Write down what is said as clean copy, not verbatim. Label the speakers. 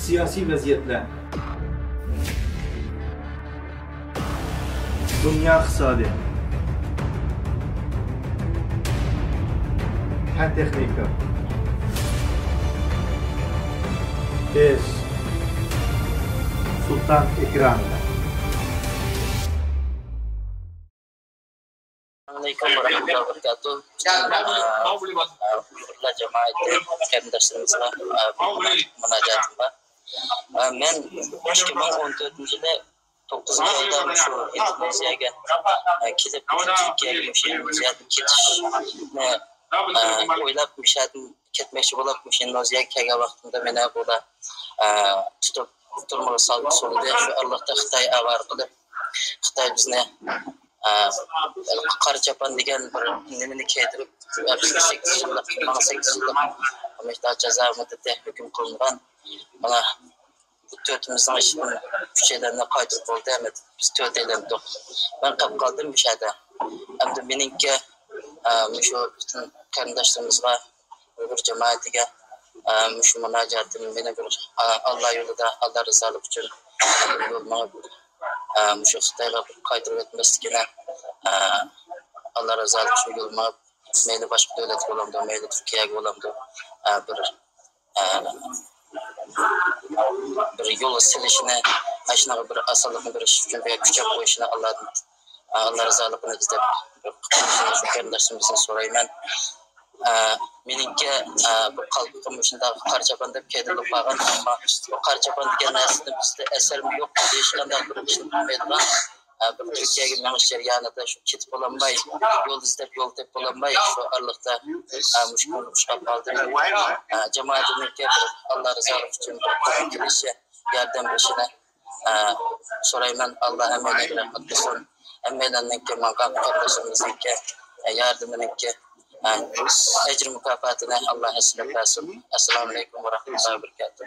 Speaker 1: siyasi vaziyetler, dünya iqtisodi, fan texnika, tez, Sultan ekranida.
Speaker 2: Assalamualaikum warahmatullahi wabarakatuh. Hurmatli jamaat qarindoshlarimiz munojatlar. Men 2014-yilda 9-oyda shu Indoneziyaga kelib Turkiyaga ketishni o'ylab ketmoqchi bo'lib, Indoneziyaga kelgan vaqtimda meni bular tutib turmuga solib so'ldi. Shu Allohga Xitoy avar qilib, Xitoy bizni Qarchapan degan bir nimani keltirib, bizga 8 yillik mehnat jazo muddati hukm qilingan. Mana bu to'rtimizning ishini 3 yildan qaytarib bo'ldi. Biz 4 yildan men qolib qoldim bu yerda. Endi meningki shu butun qarindoshlarimizga, Uyg'ur jamoatiga shu munojotim meni bir Alloh yo'lida, Alloh rizoligi uchun shu Xitoyga qaytarib o'tmasligini Allah rizoligi uchun yo'lma mayli boshqa davlat bo'lamdi, mayli Turkiyaga bo'lamdi, bir yo'l silishini, ashnaqa bir asonlikni berish uchun kuchab qo'yishini Allah rizoligini izlab shu qarindoshlarimizdan so'rayman. Meningki bu qalbim shunday Qarchapan deb kelib qolgan, ammo bu Qarchapan degan narsada bizda asarmi yo'q deyish qanday bir ishni bilmaydigan. Bir Türkiye'ye gitmek jarayonida shu ketib bo'lolmay, yo'l izlab yo'l tep bo'lolmay, shu arliqda mushkul chiqib qoldi. Jamoatimizga Alloh rizoligi uchun kelishi, yordam berishini so'rayman. Alloh hammaga rahmat qilsin. Hammalarga maqam qardoshimizga yordamini ajr mukofotini Alloh nasib etsin. Assalomu alaykum va rahmatullohi va barakatuh.